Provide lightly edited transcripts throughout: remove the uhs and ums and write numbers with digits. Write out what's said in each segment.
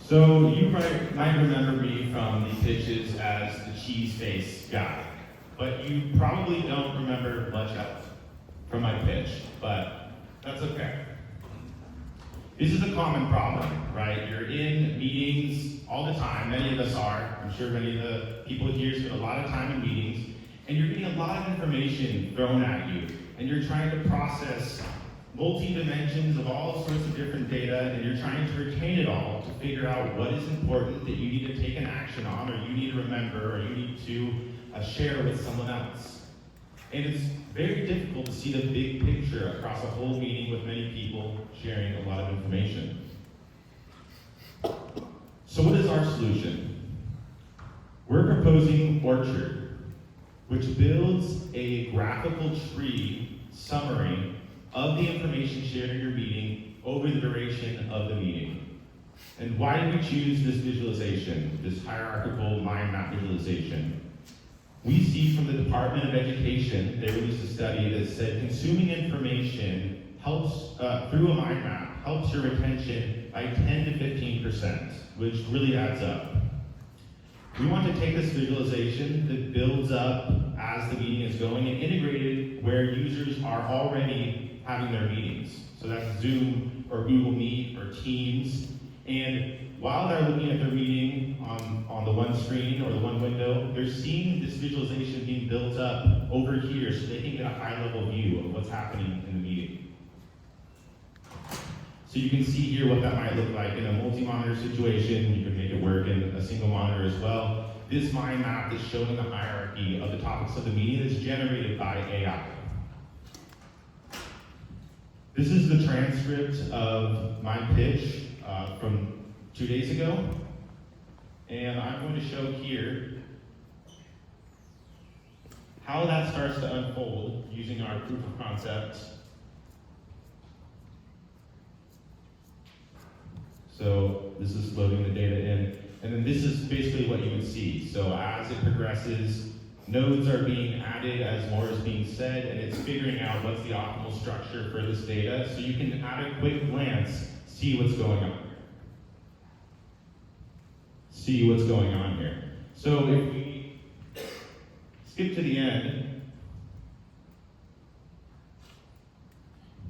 So you might remember me from the pitches as the cheese face guy, but you probably don't remember much else from my pitch, but that's okay. This is a common problem, right? You're in meetings all the time, many of us are. I'm sure many of the people here spend a lot of time in meetings, and you're getting a lot of information thrown at you, and you're trying to process multi-dimensions of all sorts of different data, and you're trying to retain it all to figure out what is important that you need to take an action on, or you need to remember, or you need to share with someone else. And it's very difficult to see the big picture across a whole meeting with many people sharing a lot of information. So what is our solution? We're proposing Orchard, which builds a graphical tree summary of the information shared in your meeting over the duration of the meeting. And why did we choose this visualization, this hierarchical mind map visualization? We see from the Department of Education, they released a study that said consuming information helps, through a mind map, helps your retention by 10 to 15%, which really adds up. We want to take this visualization that builds up as the meeting is going and integrate it where users are already having their meetings. So that's Zoom or Google Meet or Teams. And while they're looking at their meeting on the one screen or the one window, they're seeing this visualization being built up over here so they can get a high-level view of what's happening in the meeting. So you can see here what that might look like in a multi-monitor situation. You can make it work in a single monitor as well. This mind map is showing the hierarchy of the topics of the meeting that's generated by AI. This is the transcript of my pitch from 2 days ago. And I'm going to show here how that starts to unfold using our proof of concept. So this is loading the data in. And then this is basically what you would see. So as it progresses, nodes are being added as more is being said, and it's figuring out what's the optimal structure for this data. So you can, at a quick glance, see what's going on. See what's going on here. So if we skip to the end,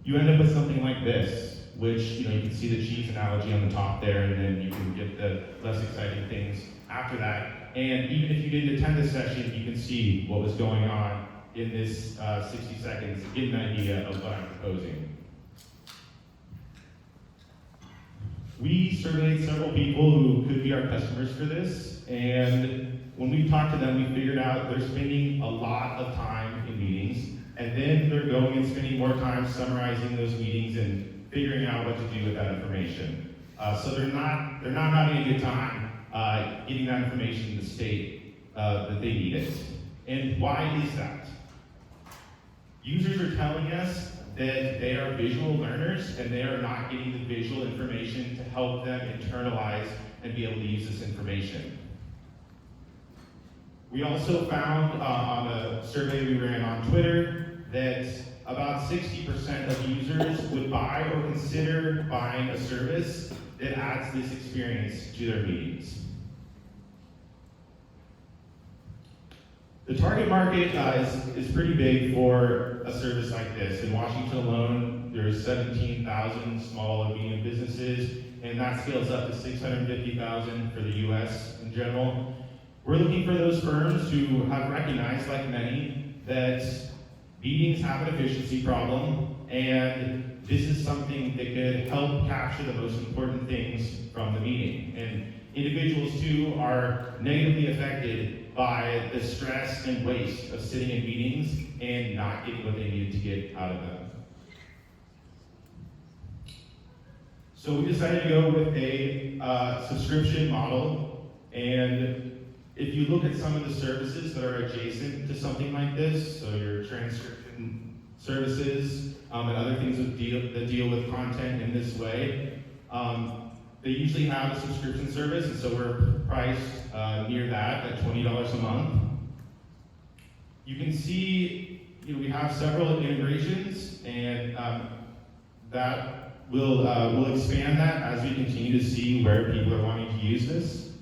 you end up with something like this, which you can see the cheese analogy on the top there, and then you can get the less exciting things after that. And even if you didn't attend this session, you can see what was going on in this 60 seconds to get an idea of what I'm proposing. We surveyed several people who could be our customers for this, and when we talked to them, we figured out they're spending a lot of time in meetings, and then they're going and spending more time summarizing those meetings and figuring out what to do with that information. So they're not having a good time getting that information in the state that they need it. And why is that? Users are telling us that they are visual learners and they are not getting the visual information to help them internalize and be able to use this information. We also found on a survey we ran on Twitter that about 60% of users would buy or consider buying a service that adds this experience to their meetings. The target market is pretty big for a service like this. In Washington alone, there's 17,000 small and medium businesses, and that scales up to 650,000 for the US in general. We're looking for those firms who have recognized, like many, that meetings have an efficiency problem, and this is something that could help capture the most important things from the meeting. And individuals too are negatively affected by the stress and waste of sitting in meetings and not getting what they needed to get out of them. So we decided to go with a subscription model, and if you look at some of the services that are adjacent to something like this, so your transcription services and other things that deal with content in this way, they usually have a subscription service, and so we're priced near that at $20 a month. You can see we have several integrations, and that we'll expand that as we continue to see where people are wanting to use this.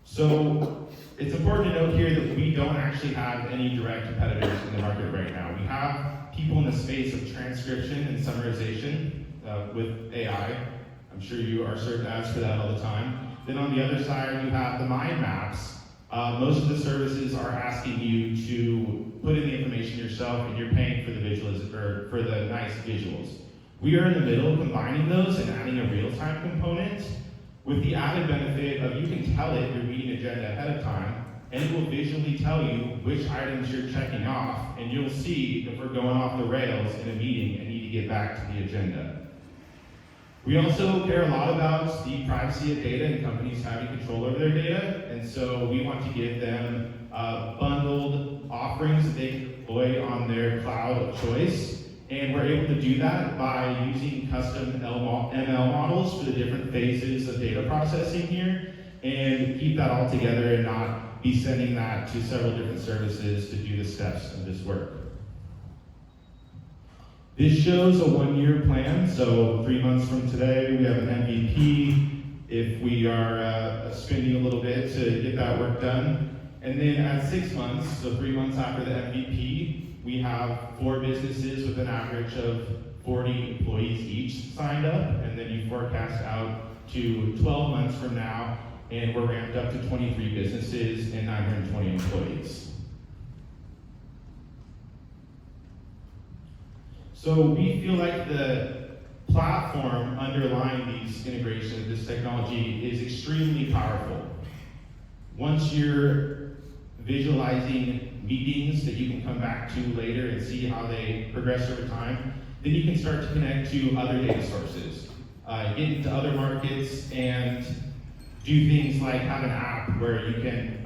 So it's important to note here that we don't actually have any direct competitors in the market right now. We have people in the space of transcription and summarization with AI. I'm sure you are served ads for that all the time. Then on the other side, you have the mind maps. Most of the services are asking you to put in the information yourself, and you're paying for the visuals or for the nice visuals. We are in the middle, combining those and adding a real-time component, with the added benefit of you can tell it your meeting agenda ahead of time, and it will visually tell you which items you're checking off, and you'll see if we're going off the rails in a meeting and need to get back to the agenda. We also care a lot about the privacy of data and companies having control over their data, and so we want to give them bundled offerings that they can deploy on their cloud of choice. And we're able to do that by using custom ML models for the different phases of data processing here, and keep that all together and not be sending that to several different services to do the steps of this work. This shows a 1-year plan, so 3 months from today we have an MVP if we are spending a little bit to get that work done. And then at 6 months, so 3 months after the MVP, we have 4 businesses with an average of 40 employees each signed up, and then you forecast out to 12 months from now, and we're ramped up to 23 businesses and 920 employees. So we feel like the platform underlying these integrations, this technology, is extremely powerful. Once you're visualizing meetings that you can come back to later and see how they progress over time, then you can start to connect to other data sources, get into other markets, and do things like have an app where you can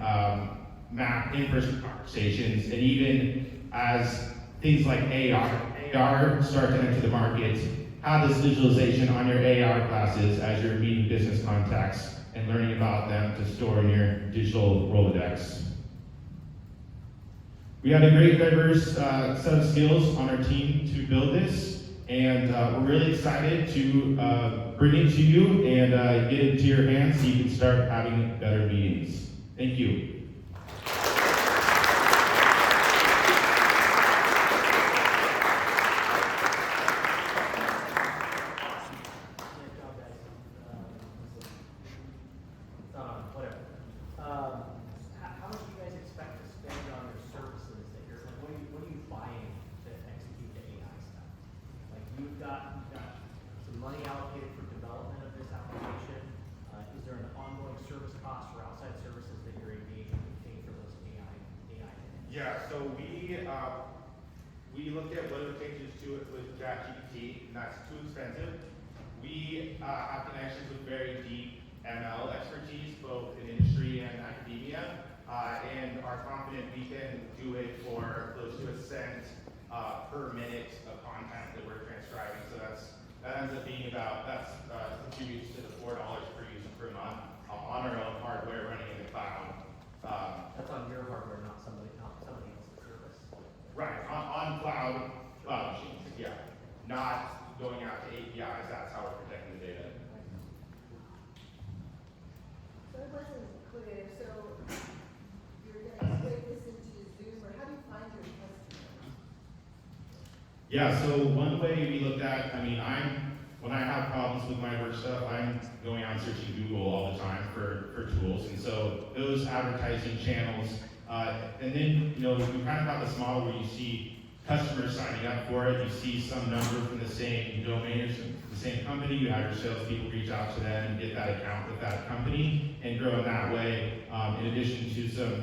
map in-person conversations, and even as things like AR start to enter the market, have this visualization on your AR glasses as you're meeting business contacts and learning about them to store in your digital Rolodex. We had a great diverse set of skills on our team to build this, and we're really excited to bring it to you and get it to your hands so you can start having better meetings. Thank you. Yeah, so we looked at what are the changes to it with ChatGPT, and that's too expensive. We have connections with very deep ML expertise, both in industry and academia, and are confident we can do it for close to $0.01 per minute of content that we're transcribing. So that ends up being about, contributes to the $4 per user per month on our own hardware running in the cloud. That's on your hardware, not somebody else's service. Right, on cloud machines, yeah. Not going out to APIs, that's how we're protecting the data. So it wasn't clear, so you're going to integrate this into Zoom, or how do you find your customers? Yeah, so one way we looked at, when I have problems with my work stuff, I'm going out and searching Google all the time for tools. And so those advertising channels, and then, we kind of have this model where you see customers signing up for it, you see some number from the same domain or the same company, you have your salespeople reach out to them and get that account with that company and grow in that way, in addition to some,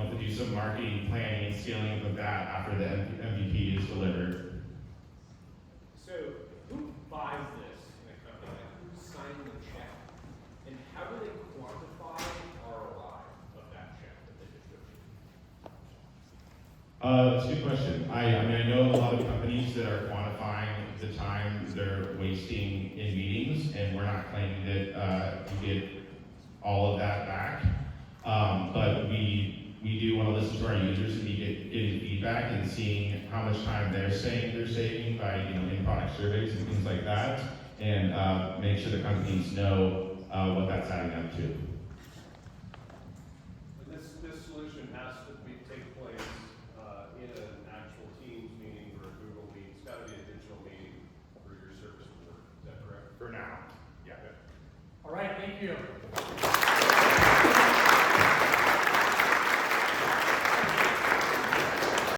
to do some marketing planning and scaling of that after the MVP is delivered. So who buys this in a company? Like, who's signing the check? And how do they quantify ROI of that check that they just go to? That's a good question. I know a lot of companies that are quantifying the time they're wasting in meetings, and we're not claiming that you get all of that back. But we we do want to listen to our users and be getting feedback and seeing how much time they're saying they're saving by, in-product surveys and things like that, and make sure the companies know what that's adding up to. This solution has to take place in an actual Teams meeting or a Google Meet. It's got to be a digital meeting for your service to work. Is that correct? For now, yeah. All right, thank you.